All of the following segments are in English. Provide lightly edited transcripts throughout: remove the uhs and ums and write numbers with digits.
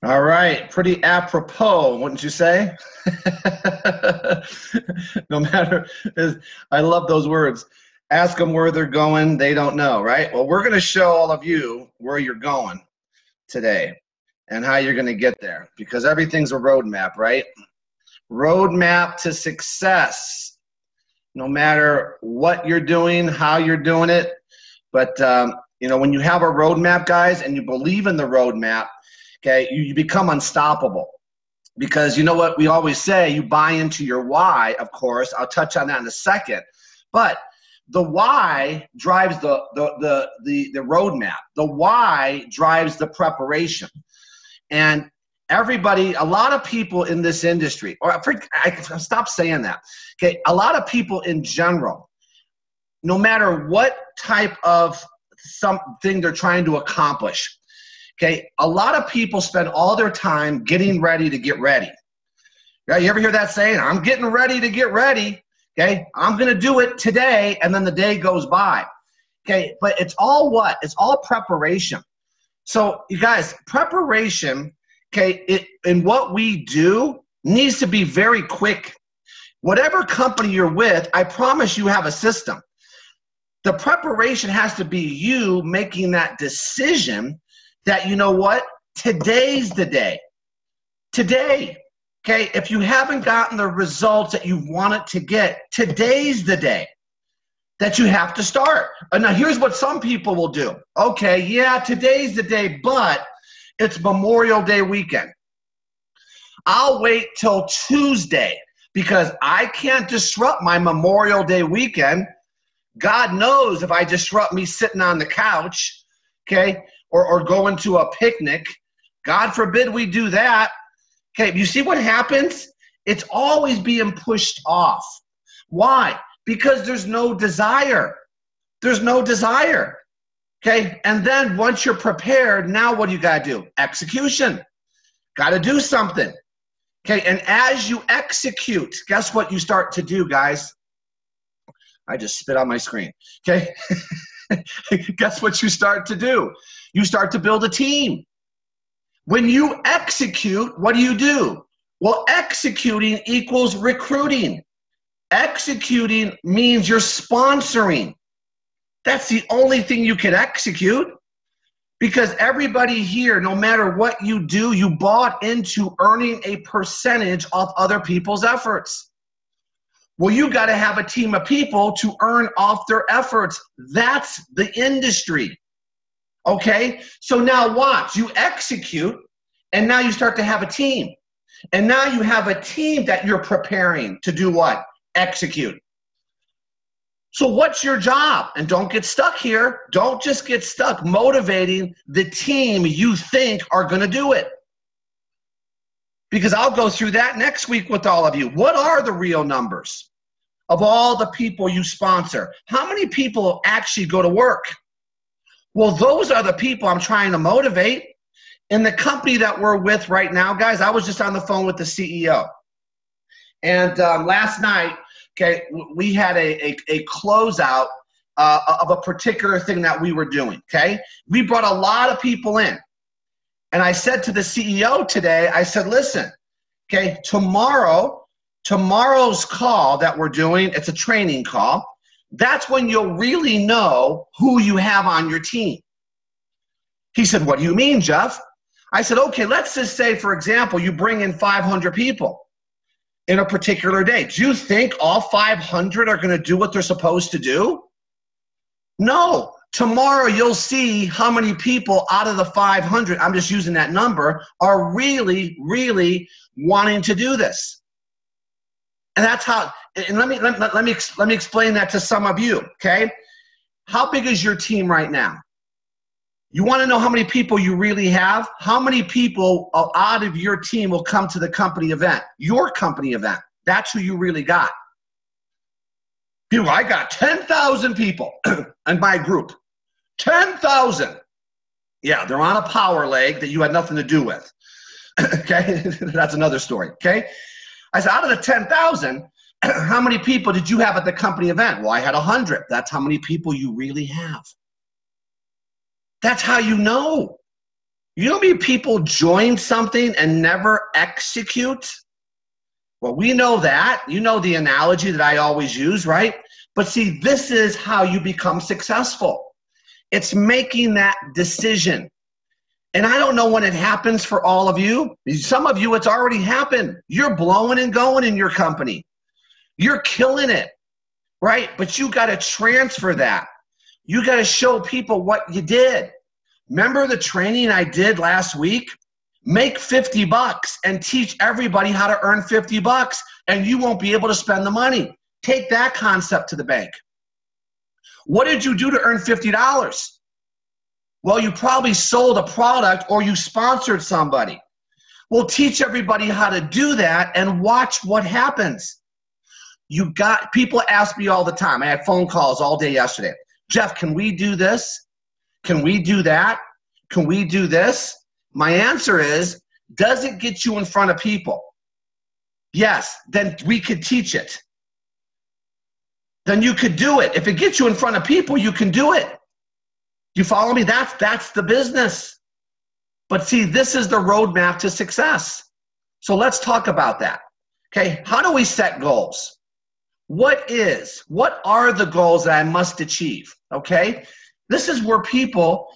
All right, pretty apropos, wouldn't you say? No matter, I love those words. Ask them where they're going, they don't know, right? Well, we're going to show all of you where you're going today and how you're going to get there, because everything's a roadmap, right? Roadmap to success, no matter what you're doing, how you're doing it. But, when you have a roadmap, guys, and you believe in the roadmap, okay, you become unstoppable. Because you know what we always say, you buy into your why, of course. I'll touch on that in a second. But the why drives the roadmap. The why drives the preparation. And everybody, a lot of people in this industry, I stop saying that. Okay, a lot of people in general, no matter what type of something they're trying to accomplish, okay, a lot of people spend all their time getting ready to get ready. Right? You ever hear that saying? I'm getting ready to get ready. Okay, I'm going to do it today, and then the day goes by. Okay, but it's all what? It's all preparation. So, you guys, preparation, okay, in what we do needs to be very quick. Whatever company you're with, I promise you have a system. The preparation has to be you making that decision that, you know what, today's the day. Today, okay, if you haven't gotten the results that you wanted to get, today's the day that you have to start. And now here's what some people will do. Okay, yeah, today's the day, but it's Memorial Day weekend. I'll wait till Tuesday because I can't disrupt my Memorial Day weekend. God knows if I disrupt me sitting on the couch, okay, or going to a picnic, God forbid we do that. Okay, you see what happens? It's always being pushed off. Why? Because there's no desire. There's no desire. Okay, and then once you're prepared, now what do you got to do? Execution. Got to do something. Okay, and as you execute, guess what you start to do, guys? I just spit on my screen. Okay, guess what you start to do? You start to build a team. When you execute, what do? Well, executing equals recruiting. Executing means you're sponsoring. That's the only thing you can execute, because everybody here, no matter what you do, you bought into earning a percentage of other people's efforts. Well, you got to have a team of people to earn off their efforts. That's the industry. Okay? So now watch. You execute, and now you start to have a team. And now you have a team that you're preparing to do what? Execute. So what's your job? And don't get stuck here. Don't just get stuck motivating the team you think are going to do it. Because I'll go through that next week with all of you. What are the real numbers of all the people you sponsor? How many people actually go to work? Well, those are the people I'm trying to motivate. In the company that we're with right now, guys, I was just on the phone with the CEO. And last night, okay, we had a closeout of a particular thing that we were doing, okay? We brought a lot of people in. And I said to the CEO today, I said, listen, okay, tomorrow's call that we're doing, it's a training call. That's when you'll really know who you have on your team. He said, what do you mean, Jeff? I said, okay, let's just say, for example, you bring in 500 people in a particular day. Do you think all 500 are going to do what they're supposed to do? No. Tomorrow you'll see how many people out of the 500, I'm just using that number, are really, really wanting to do this. And that's how, and let me explain that to some of you, okay? How big is your team right now? You want to know how many people you really have? How many people out of your team will come to the company event? Your company event. That's who you really got. People, I got 10,000 people in my group. 10,000. Yeah, they're on a power leg that you had nothing to do with. Okay, that's another story. Okay, I said, out of the 10,000, how many people did you have at the company event? Well, I had 100. That's how many people you really have. That's how you know. You know how many people join something and never execute? Well, we know that. You know the analogy that I always use, right? But see, this is how you become successful. It's making that decision. And I don't know when it happens for all of you. Some of you, it's already happened. You're blowing and going in your company. You're killing it, right? But you got to transfer that. You got to show people what you did. Remember the training I did last week? Make 50 bucks and teach everybody how to earn 50 bucks, and you won't be able to spend the money. Take that concept to the bank. What did you do to earn $50? Well, you probably sold a product or you sponsored somebody. Well, teach everybody how to do that and watch what happens. People ask me all the time. I had phone calls all day yesterday. Jeff, can we do this? Can we do that? Can we do this? My answer is, does it get you in front of people? Yes, then we could teach it. Then you could do it. If it gets you in front of people, you can do it. Do you follow me? That's the business. But see, this is the roadmap to success. So let's talk about that. Okay, how do we set goals? What are the goals that I must achieve? Okay, this is where people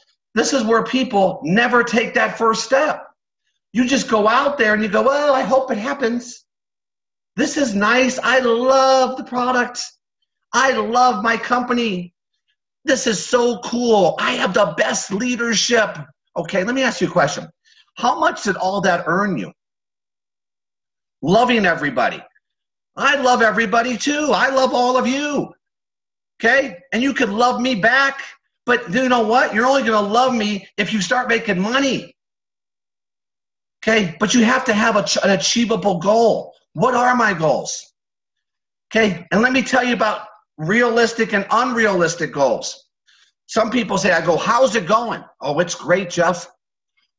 never take that first step. You just go out there and you go, well, I hope it happens. This is nice. I love the product. I love my company. This is so cool. I have the best leadership. Okay, let me ask you a question. How much did all that earn you? Loving everybody. I love everybody too. I love all of you. Okay, and you could love me back. But you know what? You're only going to love me if you start making money. Okay? But you have to have an achievable goal. What are my goals? Okay? And let me tell you about realistic and unrealistic goals. Some people say, I go, how's it going? Oh, it's great, Jeff.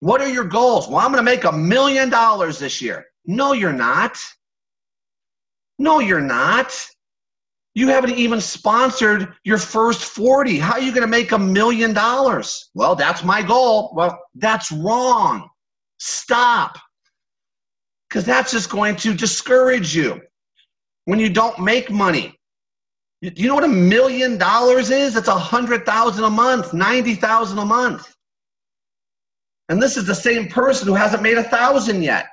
What are your goals? Well, I'm going to make $1 million this year. No, you're not. No, you're not. You haven't even sponsored your first 40. How are you going to make $1 million? Well, that's my goal. Well, that's wrong. Stop. Because that's just going to discourage you when you don't make money. You know what $1 million is? It's $100,000 a month, $90,000 a month. And this is the same person who hasn't made 1,000 yet.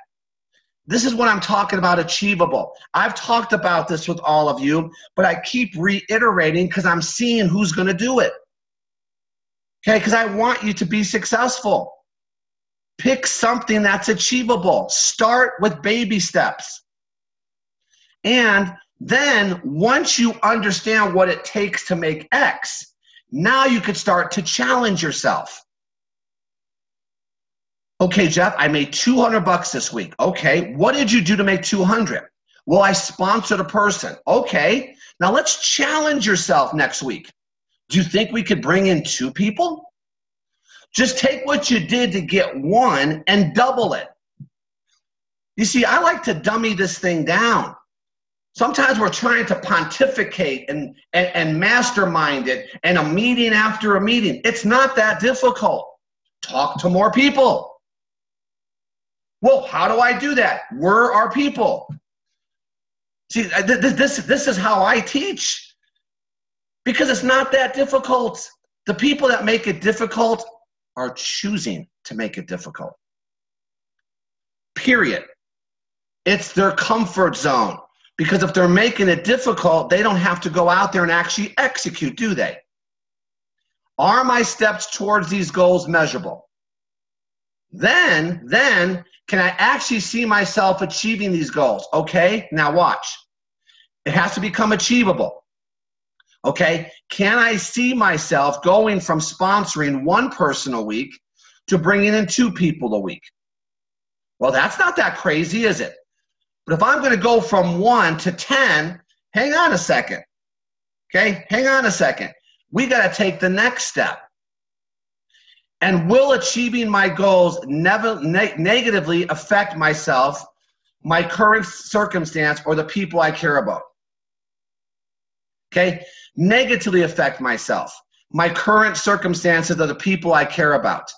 This is what I'm talking about, achievable. I've talked about this with all of you, but I keep reiterating because I'm seeing who's going to do it. Okay, because I want you to be successful. Pick something that's achievable. Start with baby steps. And then once you understand what it takes to make X, now you could start to challenge yourself. Okay, Jeff, I made 200 bucks this week. Okay, what did you do to make 200? Well, I sponsored a person. Okay, now let's challenge yourself next week. Do you think we could bring in 2 people? Just take what you did to get 1 and double it. You see, I like to dummy this thing down. Sometimes we're trying to pontificate and mastermind it and a meeting after a meeting. It's not that difficult. Talk to more people. Well, how do I do that? Where are people? See, this is how I teach. Because it's not that difficult. The people that make it difficult are choosing to make it difficult. Period. It's their comfort zone. Because if they're making it difficult, they don't have to go out there and actually execute, do they? Are my steps towards these goals measurable? Then can I actually see myself achieving these goals? Okay, now watch. It has to become achievable. Okay, can I see myself going from sponsoring 1 person a week to bringing in 2 people a week? Well, that's not that crazy, is it? But if I'm going to go from 1 to 10, hang on a second. Okay, hang on a second. We got to take the next step. And will achieving my goals negatively affect myself, my current circumstance, or the people I care about? Okay, negatively affect myself, my current circumstances, or the people I care about.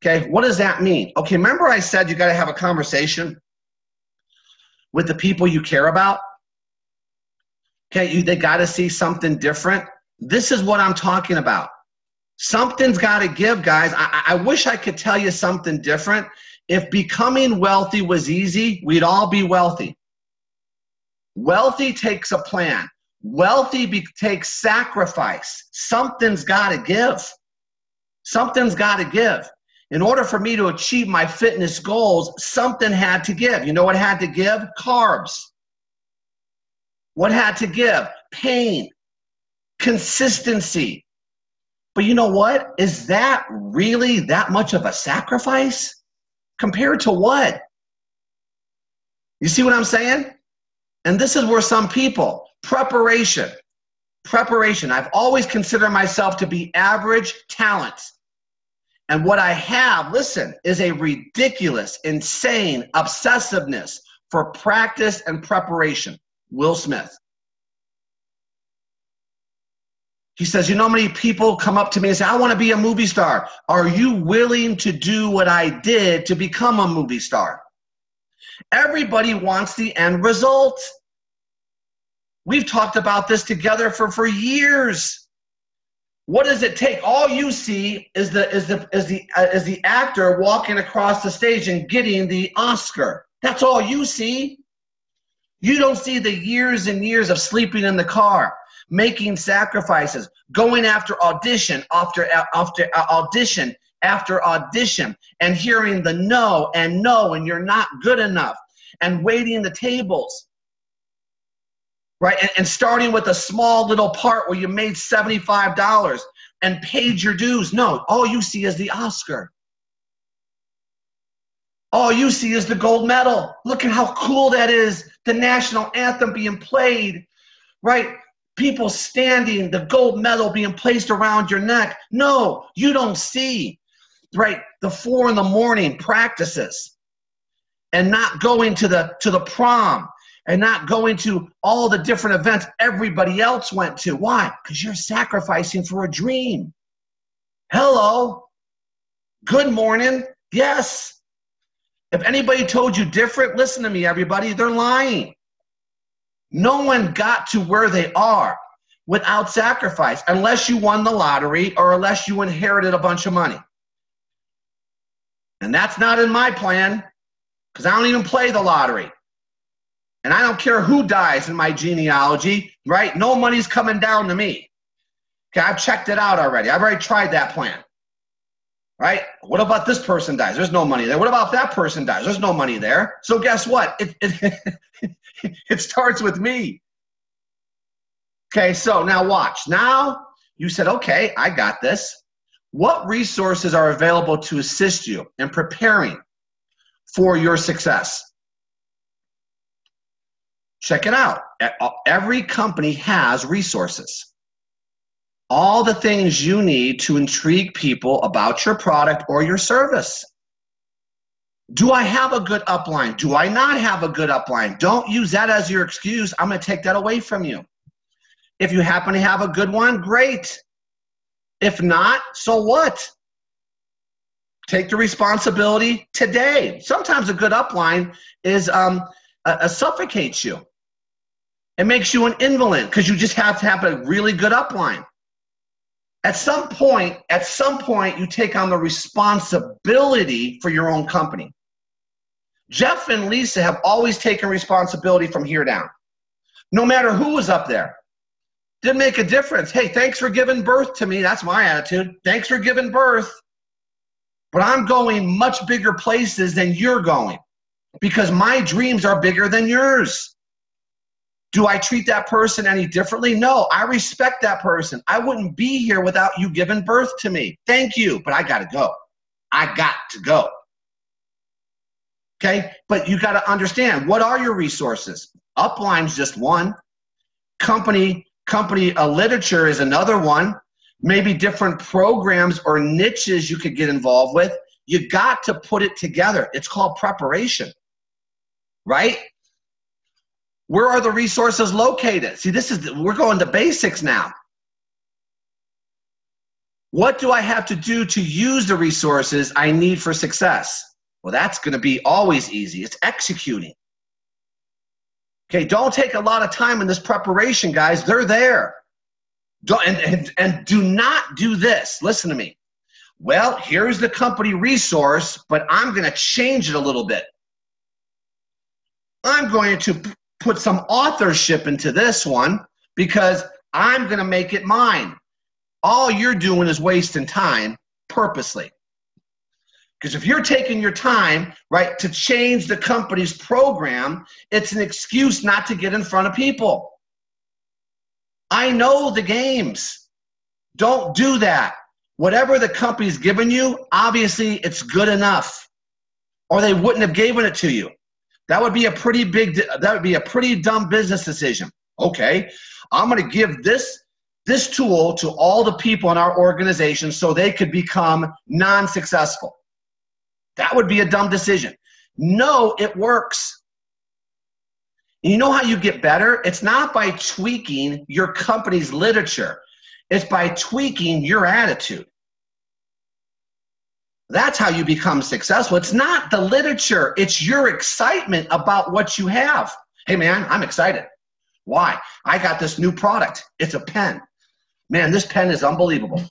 Okay, what does that mean? Okay, remember I said you got to have a conversation with the people you care about? Okay, they got to see something different. This is what I'm talking about. Something's got to give, guys. I wish I could tell you something different. If becoming wealthy was easy, we'd all be wealthy. Wealthy takes a plan. Wealthy takes sacrifice. Something's got to give. Something's got to give. In order for me to achieve my fitness goals, something had to give. You know what had to give? Carbs. What had to give? Pain. Consistency. But you know what? Is that really that much of a sacrifice? Compared to what? You see what I'm saying? And this is where some people, preparation. I've always considered myself to be average talent. And what I have, listen, is a ridiculous, insane obsessiveness for practice and preparation. Will Smith. He says, you know how many people come up to me and say, I want to be a movie star. Are you willing to do what I did to become a movie star? Everybody wants the end result. We've talked about this together for years. What does it take? All you see is the actor walking across the stage and getting the Oscar. That's all you see. You don't see the years and years of sleeping in the car, making sacrifices, going after audition after audition after audition, and hearing the no, and you're not good enough, and waiting the tables. Right? And starting with a small little part where you made $75 and paid your dues. No, all you see is the Oscar. All you see is the gold medal. Look at how cool that is. The national anthem being played, right? People standing, the gold medal being placed around your neck. No, you don't see, right? The 4 a.m. practices and not going to the prom. And not going to all the different events everybody else went to. Why? Because you're sacrificing for a dream. Hello. Good morning. Yes. If anybody told you different, listen to me, everybody. They're lying. No one got to where they are without sacrifice, unless you won the lottery or unless you inherited a bunch of money. And that's not in my plan, because I don't even play the lottery. And I don't care who dies in my genealogy, right? No money's coming down to me. Okay, I've checked it out already. I've already tried that plan, right? What about this person dies? There's no money there. What about that person dies? There's no money there. So guess what? It starts with me. Okay, so now watch. Now you said, okay, I got this. What resources are available to assist you in preparing for your success? Check it out. Every company has resources. All the things you need to intrigue people about your product or your service. Do I have a good upline? Do I not have a good upline? Don't use that as your excuse. I'm going to take that away from you. If you happen to have a good one, great. If not, so what? Take the responsibility today. Sometimes a good upline is suffocates you. It makes you an invalid because you just have to have a really good upline. At some point, you take on the responsibility for your own company. Jeff and Lisa have always taken responsibility from here down. No matter who was up there. Didn't make a difference. Hey, thanks for giving birth to me. That's my attitude. Thanks for giving birth. But I'm going much bigger places than you're going because my dreams are bigger than yours. Do I treat that person any differently? No, I respect that person. I wouldn't be here without you giving birth to me. Thank you, but I got to go. I got to go. Okay, but you got to understand, what are your resources? Upline's just one. Company literature is another one. Maybe different programs or niches you could get involved with. You got to put it together. It's called preparation, right? Where are the resources located? See, we're going to basics now. What do I have to do to use the resources I need for success? Well, that's going to be always easy. It's executing. Okay, don't take a lot of time in this preparation, guys. They're there. And do not do this. Listen to me. Well, here's the company resource, but I'm going to change it a little bit. I'm going to put some authorship into this one because I'm going to make it mine. All you're doing is wasting time purposely. Because if you're taking your time, right, to change the company's program, it's an excuse not to get in front of people. I know the games. Don't do that. Whatever the company's given you, obviously it's good enough, or they wouldn't have given it to you. That would be a pretty dumb business decision. Okay, I'm going to give this tool to all the people in our organization so they could become non-successful. That would be a dumb decision. No, it works. And you know how you get better? It's not by tweaking your company's literature. It's by tweaking your attitude. That's how you become successful. It's not the literature. It's your excitement about what you have. Hey, man, I'm excited. Why? I got this new product. It's a pen. Man, this pen is unbelievable.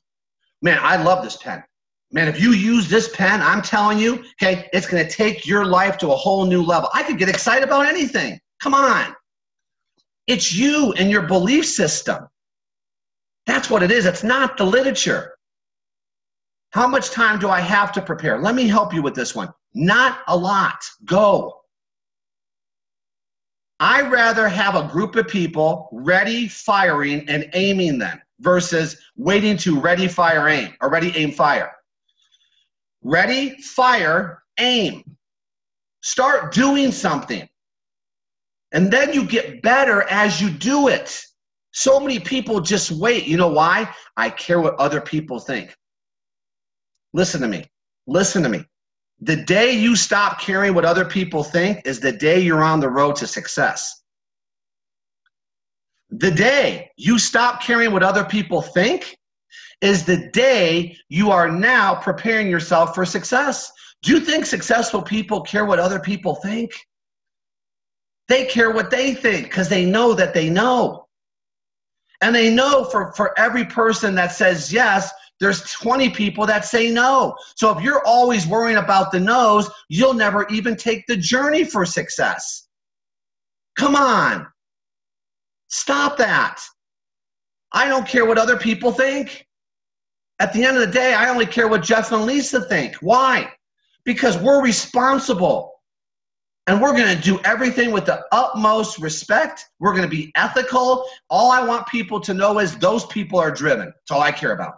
Man, I love this pen. Man, if you use this pen, I'm telling you, okay, it's going to take your life to a whole new level. I could get excited about anything. Come on. It's you and your belief system. That's what it is. It's not the literature. How much time do I have to prepare? Let me help you with this one. Not a lot. Go. I'd rather have a group of people ready, firing, and aiming them versus waiting to ready, fire, aim, or ready, aim, fire. Ready, fire, aim. Start doing something. And then you get better as you do it. So many people just wait. You know why? I care what other people think. Listen to me. Listen to me. The day you stop caring what other people think is the day you're on the road to success. The day you stop caring what other people think is the day you are now preparing yourself for success. Do you think successful people care what other people think? They care what they think because they know that they know. And they know for every person that says yes, there's 20 people that say no. So if you're always worrying about the no's, you'll never even take the journey for success. Come on. Stop that. I don't care what other people think. At the end of the day, I only care what Jeff and Lisa think. Why? Because we're responsible. And we're going to do everything with the utmost respect. We're going to be ethical. All I want people to know is those people are driven. That's all I care about.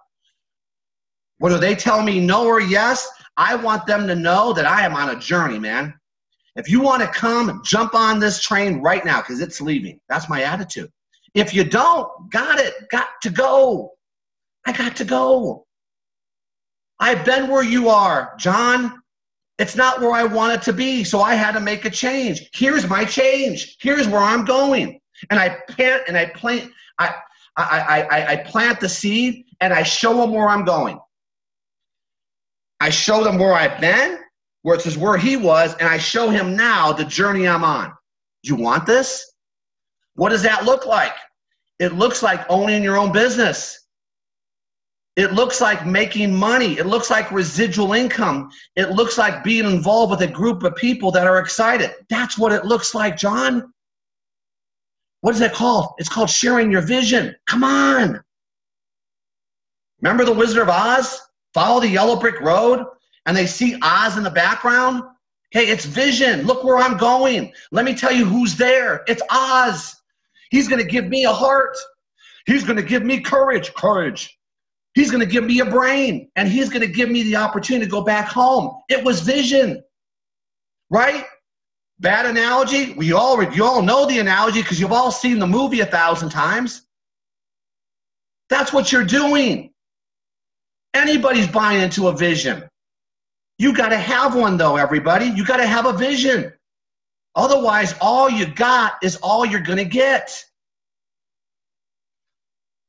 Whether they tell me no or yes, I want them to know that I am on a journey, man. If you want to come, jump on this train right now because it's leaving. That's my attitude. If you don't, got to go. I got to go. I've been where you are, John. It's not where I want it to be, so I had to make a change. Here's my change. Here's where I'm going. And I plant the seed, and I show them where I'm going. I show them where I've been, where it says where he was, and I show him now the journey I'm on. You want this? What does that look like? It looks like owning your own business. It looks like making money. It looks like residual income. It looks like being involved with a group of people that are excited. That's what it looks like, John. What is it called? It's called sharing your vision. Come on. Remember the Wizard of Oz? Follow the yellow brick road, and they see Oz in the background? Hey, it's vision. Look where I'm going. Let me tell you who's there. It's Oz. He's going to give me a heart. He's going to give me courage. He's going to give me a brain, and he's going to give me the opportunity to go back home. It was vision, right? Bad analogy? You all know the analogy because you've all seen the movie 1,000 times. That's what you're doing. Anybody's buying into a vision. You got to have one, though, everybody. You got to have a vision. Otherwise, all you got is all you're going to get.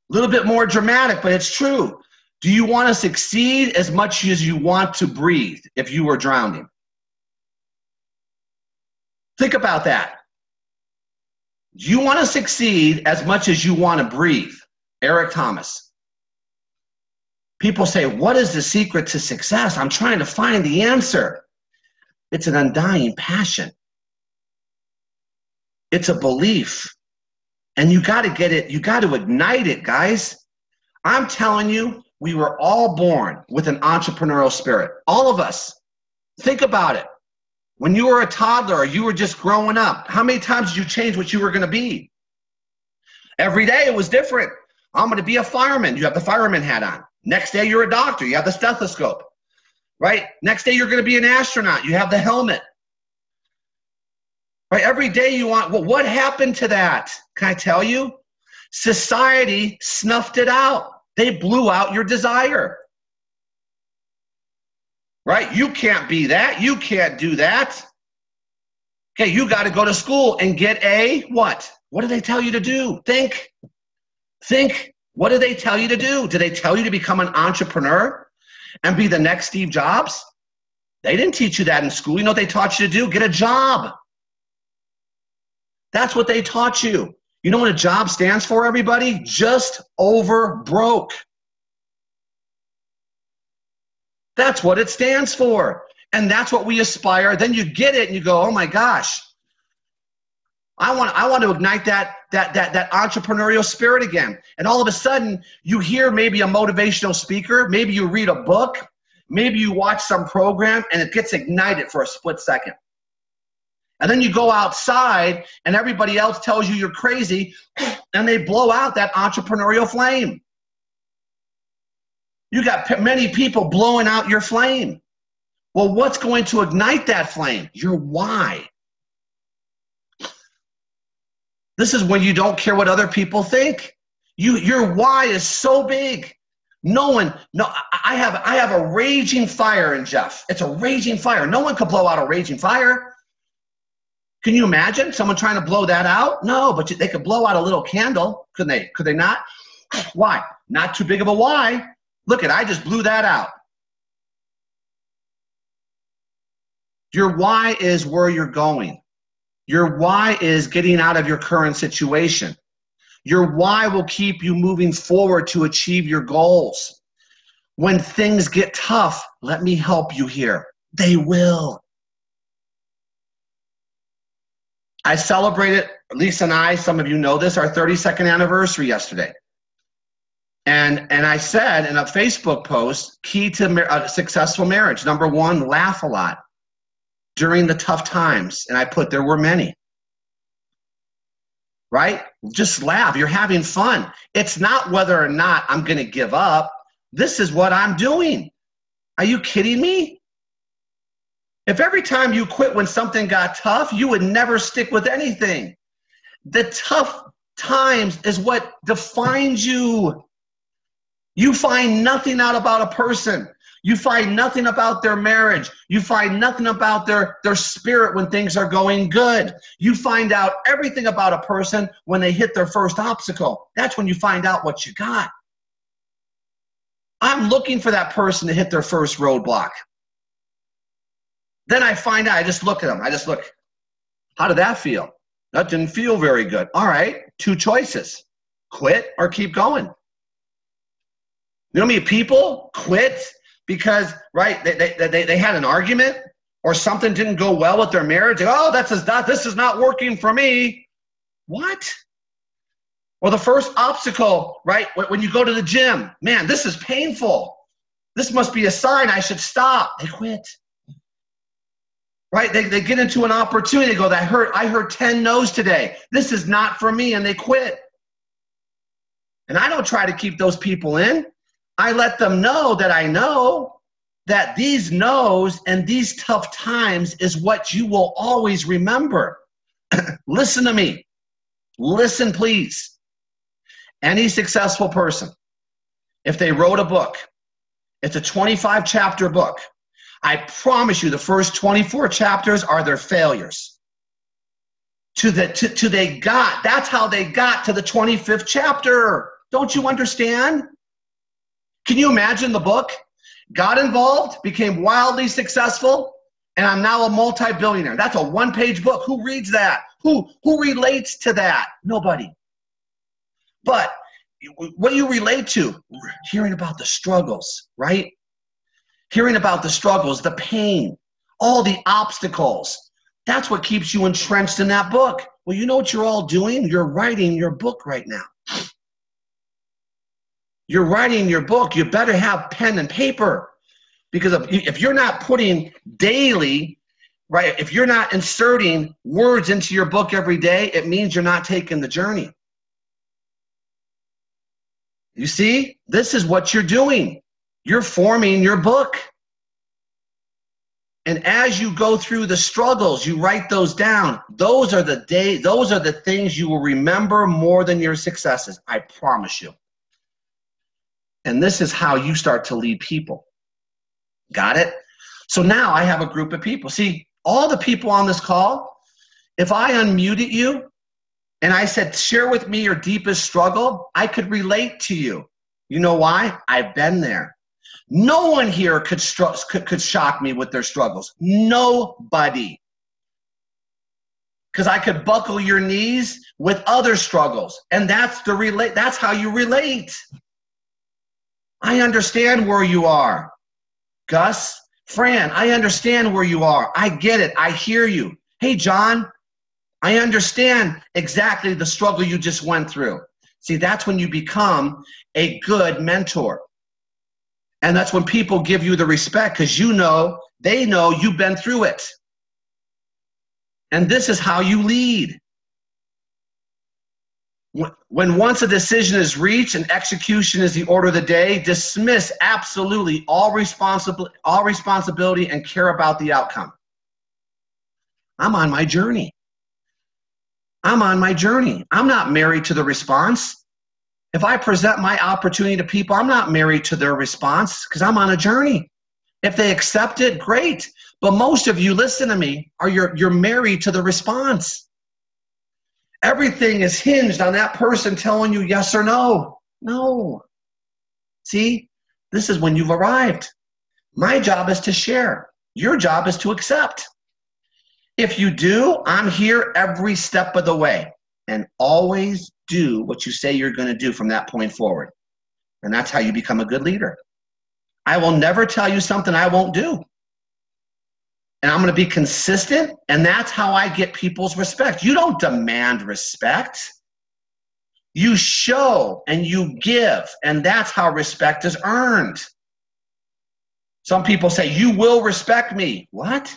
A little bit more dramatic, but it's true. Do you want to succeed as much as you want to breathe if you were drowning? Think about that. Do you want to succeed as much as you want to breathe? Eric Thomas. People say, what is the secret to success? I'm trying to find the answer. It's an undying passion. It's a belief. And you got to get it. You got to ignite it, guys. I'm telling you, we were all born with an entrepreneurial spirit. All of us. Think about it. When you were a toddler, you were just growing up. How many times did you change what you were going to be? Every day it was different. I'm going to be a fireman. You have the fireman hat on. Next day you're a doctor. You have the stethoscope. Right? Next day you're going to be an astronaut. You have the helmet. Right? Every day you want, well, what happened to that? Can I tell you? Society snuffed it out. They blew out your desire. Right? You can't be that. You can't do that. Okay, you got to go to school and get a what? What do they tell you to do? Think. Think. What do they tell you to do? Do they tell you to become an entrepreneur and be the next Steve Jobs? They didn't teach you that in school. You know what they taught you to do? Get a job. That's what they taught you. You know what a job stands for, everybody? Just over broke. That's what it stands for. And that's what we aspire. Then you get it and you go, oh my gosh, I want to ignite that entrepreneurial spirit again. And all of a sudden you hear maybe a motivational speaker, maybe you read a book, maybe you watch some program and it gets ignited for a split second. And then you go outside and everybody else tells you you're crazy and they blow out that entrepreneurial flame. You got many people blowing out your flame. Well, what's going to ignite that flame? Your why. This is when you don't care what other people think. Your why is so big. I have a raging fire in Jeff. It's a raging fire. No one could blow out a raging fire. Can you imagine someone trying to blow that out? No, but they could blow out a little candle, couldn't they? Could they not? Why? Not too big of a why. Look I just blew that out. Your why is where you're going. Your why is getting out of your current situation. Your why will keep you moving forward to achieve your goals. When things get tough, let me help you here. They will. I celebrated, Lisa and I, some of you know this, our 32nd anniversary yesterday. And I said in a Facebook post, key to a successful marriage, number one, laugh a lot during the tough times. And I put, there were many. Right? Just laugh. You're having fun. It's not whether or not I'm going to give up. This is what I'm doing. Are you kidding me? If every time you quit when something got tough, you would never stick with anything. The tough times is what defines you. You find nothing out about a person. You find nothing about their marriage. You find nothing about their spirit when things are going good. You find out everything about a person when they hit their first obstacle. That's when you find out what you got. I'm looking for that person to hit their first roadblock. Then I find out, I just look at them. I just look, how did that feel? That didn't feel very good. All right, two choices. Quit or keep going. You know how many people quit because, right, they had an argument or something didn't go well with their marriage. Oh, this is not working for me. What? Or the first obstacle, right, when you go to the gym. Man, this is painful. This must be a sign I should stop. They quit. Right? They get into an opportunity. They go, I heard 10 no's today. This is not for me, and they quit. And I don't try to keep those people in. I let them know that I know that these no's and these tough times is what you will always remember. Listen to me. Listen, please. Any successful person, if they wrote a book, it's a 25-chapter book. I promise you the first 24 chapters are their failures. That's how they got to the 25th chapter. Don't you understand? Can you imagine the book? Got involved, became wildly successful, and I'm now a multi-billionaire. That's a one-page book. Who reads that? Who relates to that? Nobody. But what do you relate to? Hearing about the struggles, right? Hearing about the struggles, the pain, all the obstacles. That's what keeps you entrenched in that book. Well, you know what you're all doing? You're writing your book right now. You're writing your book. You better have pen and paper, because if you're not putting daily, right, if you're not inserting words into your book every day, it means you're not taking the journey. You see, this is what you're doing. You're forming your book. And as you go through the struggles, you write those down. Those are the things you will remember more than your successes. I promise you. And this is how you start to lead people. Got it? So now I have a group of people. See, all the people on this call, if I unmuted you and I said, share with me your deepest struggle, I could relate to you. You know why? I've been there. No one here could shock me with their struggles. Nobody. Because I could buckle your knees with other struggles. And that's how you relate. I understand where you are. Gus, Fran, I understand where you are. I get it. I hear you. Hey, John, I understand exactly the struggle you just went through. See, that's when you become a good mentor. And that's when people give you the respect, because they know you've been through it. And this is how you lead. When once a decision is reached and execution is the order of the day, dismiss absolutely all responsibility and care about the outcome. I'm on my journey. I'm on my journey. I'm not married to the response. If I present my opportunity to people, I'm not married to their response, because I'm on a journey. If they accept it, great. But most of you, listen to me, you're married to the response. Everything is hinged on that person telling you yes or no. No. See, this is when you've arrived. My job is to share. Your job is to accept. If you do, I'm here every step of the way. And always do what you say you're going to do from that point forward. And that's how you become a good leader. I will never tell you something I won't do. And I'm going to be consistent, and that's how I get people's respect. You don't demand respect. You show and you give, and that's how respect is earned. Some people say, you will respect me. What?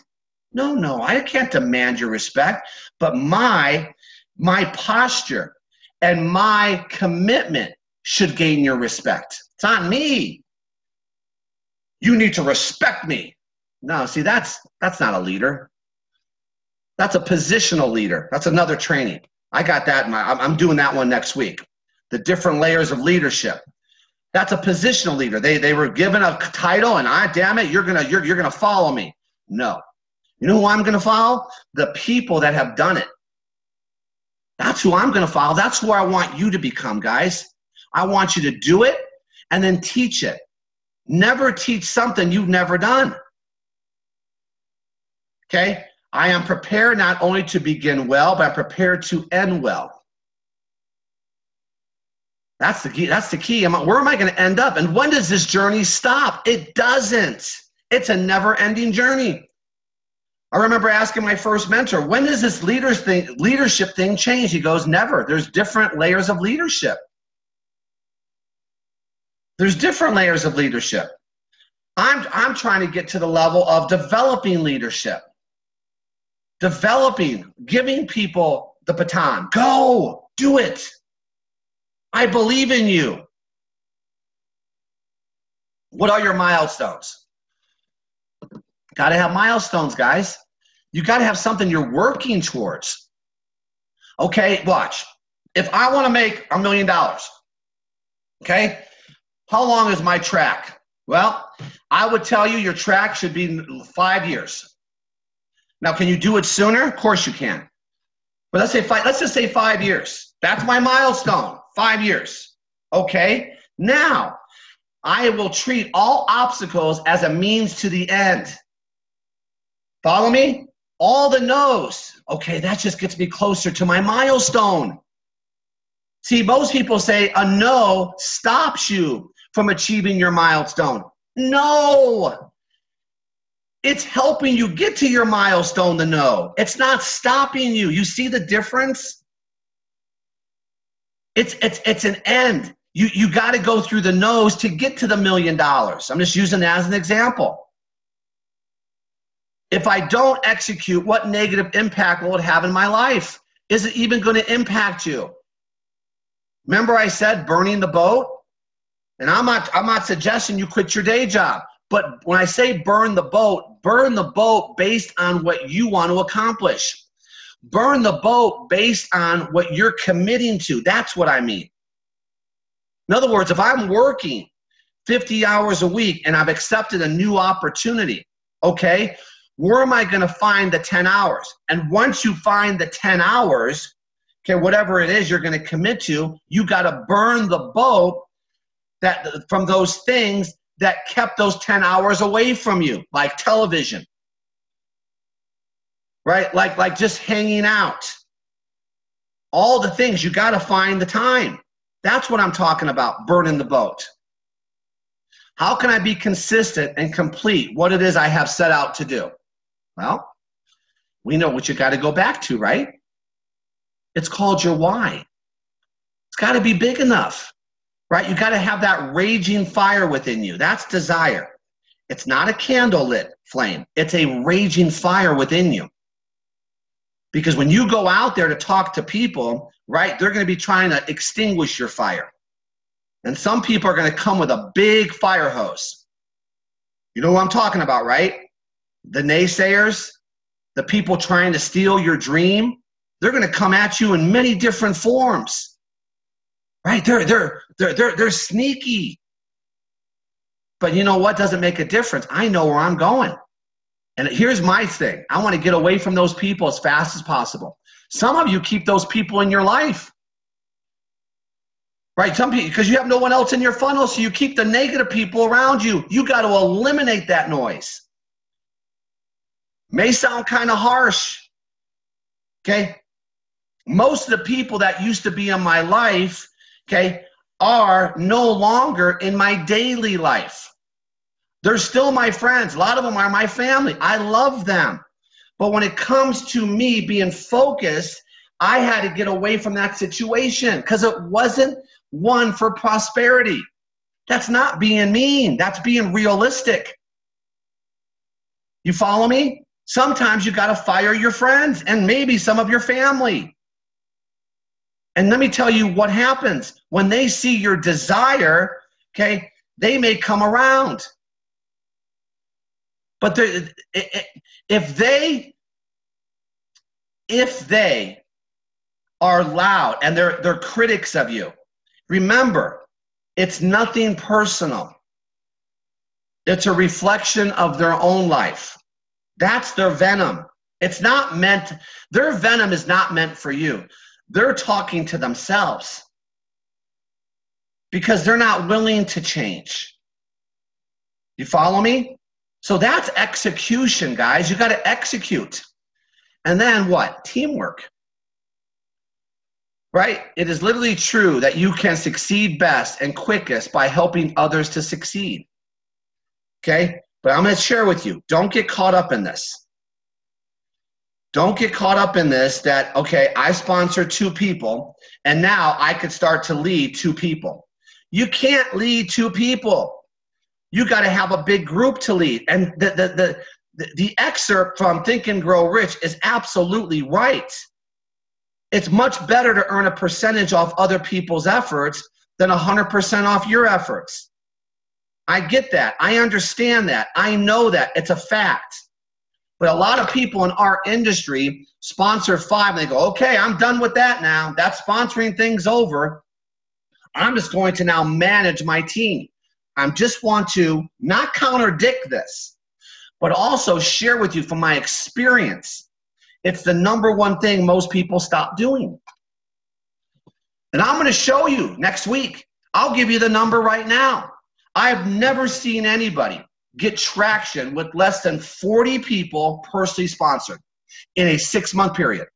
No, I can't demand your respect, but my posture and my commitment should gain your respect. It's not me. You need to respect me. No, see, that's not a leader. That's a positional leader. That's another training. I got that. I'm doing that one next week. The different layers of leadership. That's a positional leader. They were given a title, and damn it, you're gonna follow me. No. You know who I'm gonna follow? The people that have done it. That's who I'm gonna follow. That's who I want you to become, guys. I want you to do it and then teach it. Never teach something you've never done. Okay? I am prepared not only to begin well, but I'm prepared to end well. That's the key. That's the key. Where am I going to end up? And when does this journey stop? It doesn't. It's a never-ending journey. I remember asking my first mentor, when does this leadership thing change? He goes, never. There's different layers of leadership. There's different layers of leadership. I'm trying to get to the level of developing leadership. Developing, giving people the baton. Go, do it. I believe in you. What are your milestones? Got to have milestones, guys. You got to have something you're working towards. Okay, watch. If I want to make $1 million, okay, how long is my track? Well, I would tell you your track should be 5 years. Now, can you do it sooner? Of course you can. But let's just say 5 years. That's my milestone, 5 years. Okay, now, I will treat all obstacles as a means to the end. Follow me? All the no's. Okay, that just gets me closer to my milestone. See, most people say a no stops you from achieving your milestone. No. It's helping you get to your milestone, the no. It's not stopping you. You see the difference? It's an end. You got to go through the no's to get to the $1 million. I'm just using that as an example. If I don't execute, what negative impact will it have in my life? Is it even going to impact you? Remember I said burning the boat? And I'm not suggesting you quit your day job. But when I say burn the boat based on what you want to accomplish. Burn the boat based on what you're committing to. That's what I mean. In other words, if I'm working 50 hours a week and I've accepted a new opportunity, okay, where am I going to find the 10 hours? And once you find the 10 hours, okay, whatever it is you're going to commit to, you got to burn the boat from those things that kept those 10 hours away from you, like television, right? Like just hanging out. All the things, you got to find the time. That's what I'm talking about, burning the boat. How can I be consistent and complete what it is I have set out to do? Well, we know what you got to go back to, right? It's called your why. It's got to be big enough, right? You got to have that raging fire within you. That's desire. It's not a candlelit flame. It's a raging fire within you. Because when you go out there to talk to people, right, they're going to be trying to extinguish your fire. And some people are going to come with a big fire hose. You know what I'm talking about, right? The naysayers, the people trying to steal your dream, they're going to come at you in many different forms. Right? They're sneaky. But you know what doesn't make a difference? I know where I'm going. And here's my thing. I want to get away from those people as fast as possible. Some of you keep those people in your life. Right? Some people, because you have no one else in your funnel, so you keep the negative people around you. You got to eliminate that noise. May sound kind of harsh. Okay? Most of the people that used to be in my life, okay, are no longer in my daily life. They're still my friends. A lot of them are my family. I love them. But when it comes to me being focused, I had to get away from that situation because it wasn't one for prosperity. That's not being mean. That's being realistic. You follow me? Sometimes you got to fire your friends and maybe some of your family. And let me tell you what happens. When they see your desire, okay, they may come around. But if they are loud and they're critics of you, remember, it's nothing personal. It's a reflection of their own life. That's their venom. It's not meant, their venom is not meant for you. They're talking to themselves because they're not willing to change. You follow me? So that's execution, guys. You got to execute. And then what? Teamwork. Right? It is literally true that you can succeed best and quickest by helping others to succeed. Okay? But I'm going to share with you, don't get caught up in this. Don't get caught up in this that, okay, I sponsor 2 people, and now I could start to lead 2 people. You can't lead 2 people. You got to have a big group to lead. And the excerpt from Think and Grow Rich is absolutely right. It's much better to earn a percentage off other people's efforts than 100% off your efforts. I get that. I understand that. I know that. It's a fact. But a lot of people in our industry sponsor 5 and they go, okay, I'm done with that now. That sponsoring thing's over. I'm just going to now manage my team. I just want to not contradict this, but also share with you from my experience. It's the #1 thing most people stop doing. And I'm going to show you next week. I'll give you the number right now. I've never seen anybody get traction with less than 40 people personally sponsored in a 6-month period.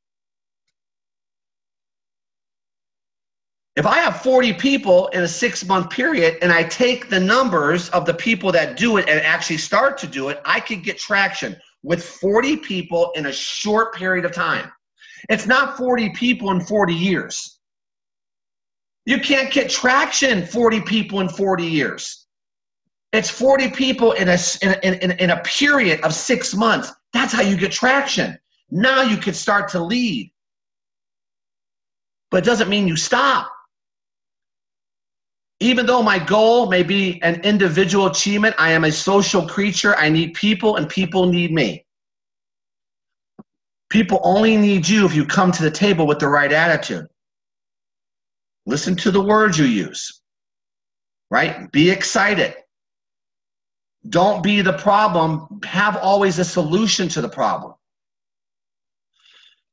If I have 40 people in a 6-month period and I take the numbers of the people that do it and actually start to do it, I could get traction with 40 people in a short period of time. It's not 40 people in 40 years. You can't get traction 40 people in 40 years. It's 40 people in a period of 6 months. That's how you get traction. Now you can start to lead. But it doesn't mean you stop. Even though my goal may be an individual achievement, I am a social creature. I need people and people need me. People only need you if you come to the table with the right attitude. Listen to the words you use, right? Be excited. Don't be the problem. Have always a solution to the problem.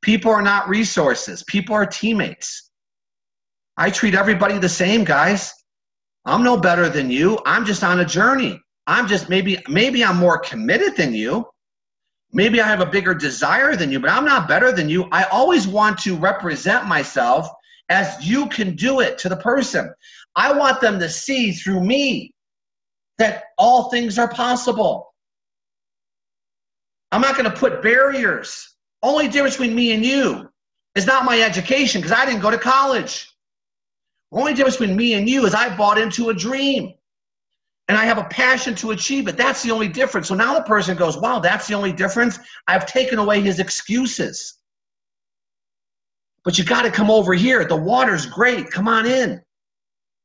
People are not resources. People are teammates. I treat everybody the same, guys. I'm no better than you. I'm just on a journey. I'm just maybe I'm more committed than you. Maybe I have a bigger desire than you, but I'm not better than you. I always want to represent myself as you can do it to the person. I want them to see through me that all things are possible. I'm not going to put barriers. Only difference between me and you is not my education, because I didn't go to college. Only difference between me and you is I bought into a dream and I have a passion to achieve it. That's the only difference. So now the person goes, wow, that's the only difference. I've taken away his excuses. But you got to come over here. The water's great. Come on in.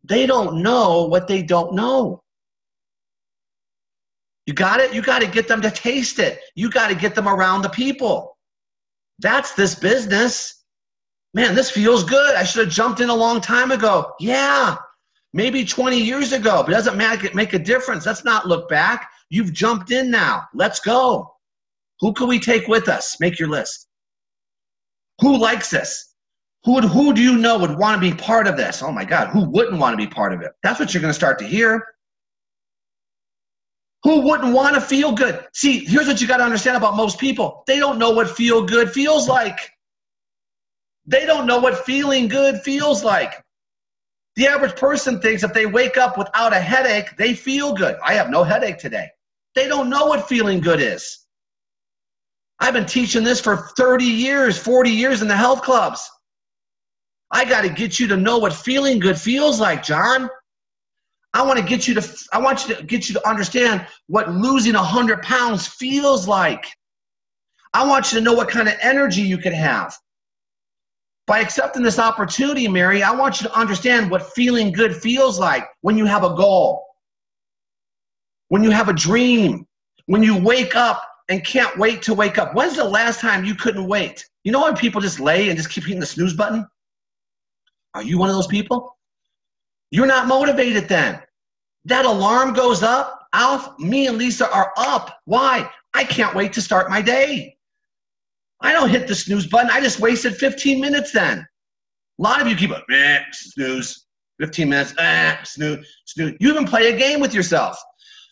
They don't know what they don't know. You got it? You got to get them to taste it. You got to get them around the people. That's this business. Man, this feels good. I should have jumped in a long time ago. Yeah, maybe 20 years ago, but it doesn't make a difference. Let's not look back. You've jumped in now. Let's go. Who can we take with us? Make your list. Who likes this? Who do you know would want to be part of this? Oh my God, who wouldn't want to be part of it? That's what you're going to start to hear. Who wouldn't want to feel good? See, here's what you got to understand about most people. They don't know what feel good feels like. They don't know what feeling good feels like. The average person thinks if they wake up without a headache, they feel good. I have no headache today. They don't know what feeling good is. I've been teaching this for 30 years, 40 years in the health clubs. I got to get you to know what feeling good feels like, John. I want to get you to understand what losing 100 pounds feels like. I want you to know what kind of energy you can have. By accepting this opportunity, Mary, I want you to understand what feeling good feels like when you have a goal, when you have a dream, when you wake up and can't wait to wake up. When's the last time you couldn't wait? You know when people just lay and just keep hitting the snooze button? Are you one of those people? You're not motivated then. That alarm goes up, Alf, me and Lisa are up. Why? I can't wait to start my day. I don't hit the snooze button. I just wasted 15 minutes then. A lot of you keep snooze, 15 minutes, snooze, snooze. You even play a game with yourself.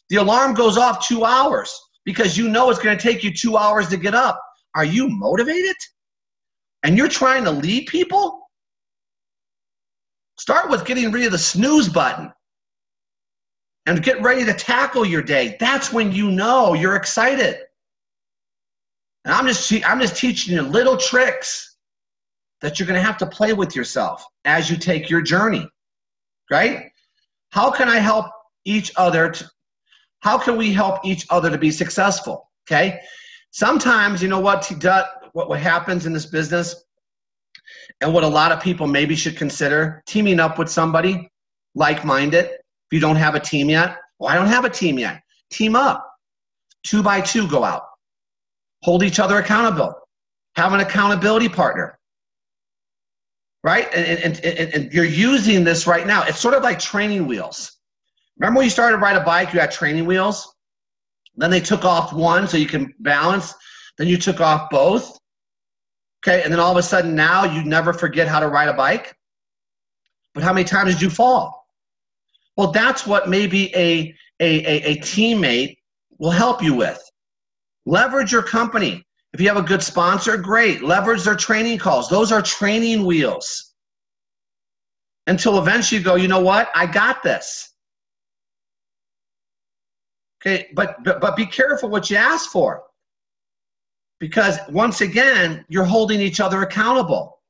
The alarm goes off 2 hours because you know it's going to take you 2 hours to get up. Are you motivated? And you're trying to lead people? Start with getting rid of the snooze button and get ready to tackle your day. That's when you know you're excited. And I'm just teaching you little tricks that you're going to have to play with yourself as you take your journey, right? How can I help each other? How can we help each other to be successful? Okay. Sometimes, you know what happens in this business, and what a lot of people maybe should consider, teaming up with somebody like-minded. If you don't have a team yet, well, I don't have a team yet. Team up. 2 by 2 go out. Hold each other accountable. Have an accountability partner, right? And you're using this right now. It's sort of like training wheels. Remember when you started to ride a bike, you had training wheels? Then they took off one so you can balance. Then you took off both. Okay, and then all of a sudden now you never forget how to ride a bike. But how many times did you fall? Well, that's what maybe a teammate will help you with. Leverage your company. If you have a good sponsor, great. Leverage their training calls. Those are training wheels. Until eventually you go, you know what? I got this. Okay, but be careful what you ask for. Because once again, you're holding each other accountable.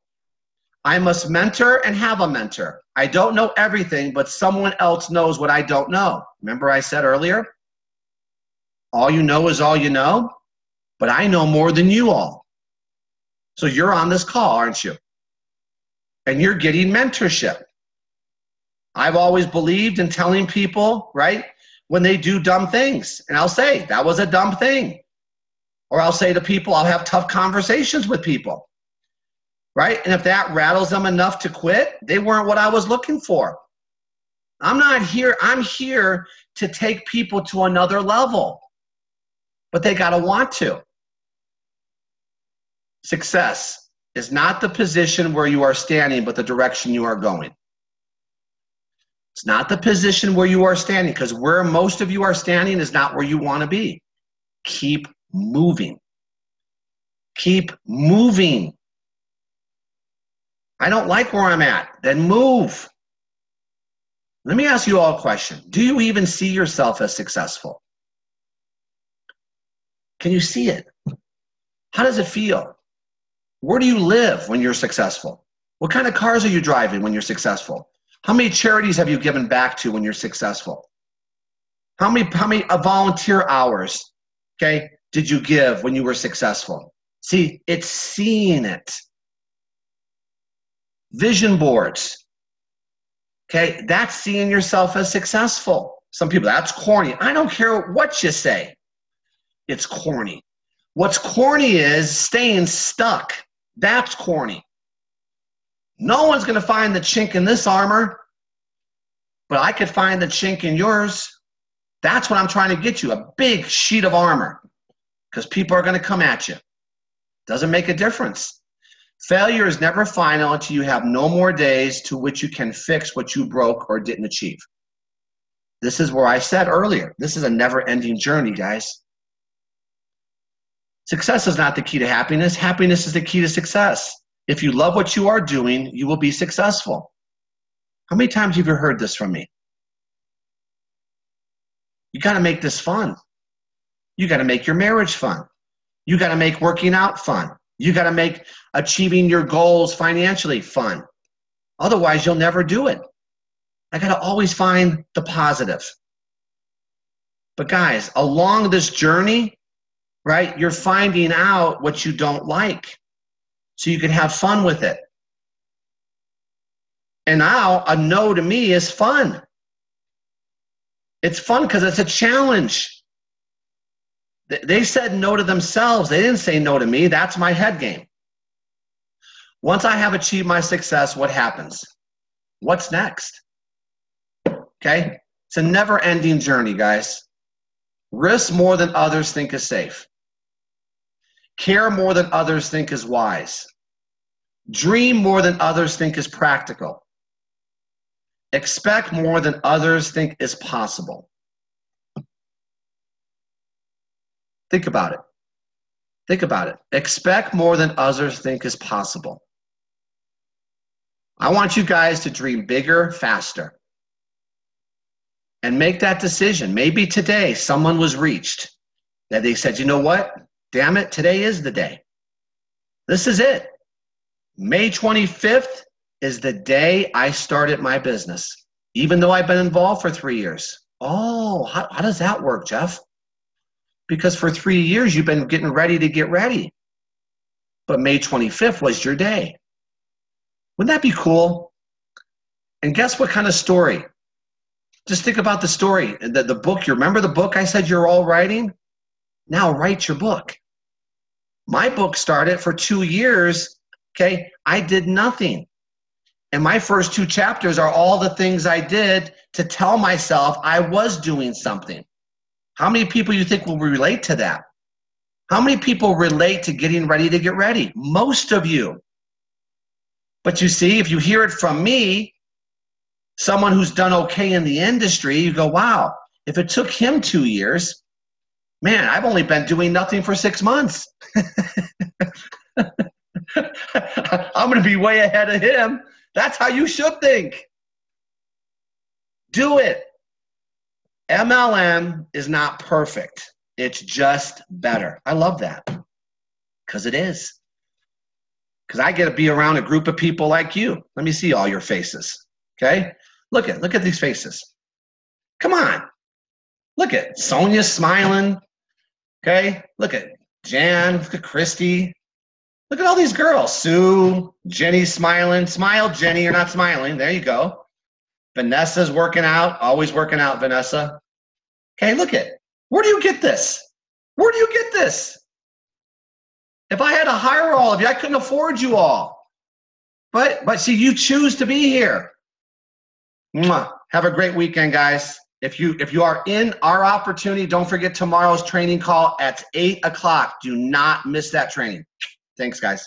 I must mentor and have a mentor. I don't know everything, but someone else knows what I don't know. Remember I said earlier, all you know is all you know, but I know more than you all. So you're on this call, aren't you? And you're getting mentorship. I've always believed in telling people, right, when they do dumb things. And I'll say, that was a dumb thing. Or I'll say to people, I'll have tough conversations with people, right? And if that rattles them enough to quit, they weren't what I was looking for. I'm not here. I'm here to take people to another level, but they got to want to. Success is not the position where you are standing, but the direction you are going. It's not the position where you are standing, because where most of you are standing is not where you want to be. Keep moving. Keep moving. I don't like where I'm at. Then move. Let me ask you all a question. Do you even see yourself as successful? Can you see it? How does it feel? Where do you live when you're successful? What kind of cars are you driving when you're successful? How many charities have you given back to when you're successful? How many volunteer hours, okay, did you give when you were successful? See, it's seeing it. Vision boards, okay, that's seeing yourself as successful. Some people, that's corny. I don't care what you say. It's corny. What's corny is staying stuck. That's corny. No one's going to find the chink in this armor, but I could find the chink in yours. That's what I'm trying to get you, a big sheet of armor, because people are going to come at you. Doesn't make a difference. Failure is never final until you have no more days to which you can fix what you broke or didn't achieve. This is where I said earlier, this is a never-ending journey, guys. Success is not the key to happiness. Happiness is the key to success. If you love what you are doing, you will be successful. How many times have you heard this from me? You got to make this fun. You got to make your marriage fun. You got to make working out fun. You got to make achieving your goals financially fun. Otherwise, you'll never do it. I got to always find the positive. But guys, along this journey, right, you're finding out what you don't like so you can have fun with it. And now a no to me is fun. It's fun because it's a challenge. They said no to themselves. They didn't say no to me. That's my head game. Once I have achieved my success, what happens? What's next? Okay? It's a never-ending journey, guys. Risk more than others think is safe. Care more than others think is wise. Dream more than others think is practical. Expect more than others think is possible. Think about it. Think about it. Expect more than others think is possible. I want you guys to dream bigger, faster. And make that decision. Maybe today someone was reached that they said, you know what? Damn it, today is the day. This is it. May 25th is the day I started my business, even though I've been involved for 3 years. Oh, how does that work, Jeff? Because for 3 years, you've been getting ready to get ready. But May 25th was your day. Wouldn't that be cool? And guess what kind of story? Just think about the story. The book, you remember the book I said you're all writing? Now write your book. My book started for 2 years, okay? I did nothing. And my first 2 chapters are all the things I did to tell myself I was doing something. How many people you think will relate to that? How many people relate to getting ready to get ready? Most of you. But you see, if you hear it from me, Someone who's done okay in the industry, you go, wow, if it took him 2 years, man, I've only been doing nothing for 6 months. I'm going to be way ahead of him. That's how you should think. Do it. MLM is not perfect. It's just better. I love that because it is. Because I get to be around a group of people like you. Let me see all your faces. Okay? Look at these faces. Come on. Look at Sonia smiling. Okay? Look at Jan. Look at Christy. Look at all these girls. Sue, Jenny smiling. Smile, Jenny. You're not smiling. There you go. Vanessa's working out. Always working out, Vanessa. Okay, look at. Where do you get this? Where do you get this? If I had to hire all of you, I couldn't afford you all. But see, you choose to be here. Mwah. Have a great weekend, guys. If you are in our opportunity, don't forget tomorrow's training call at 8 o'clock. Do not miss that training. Thanks, guys.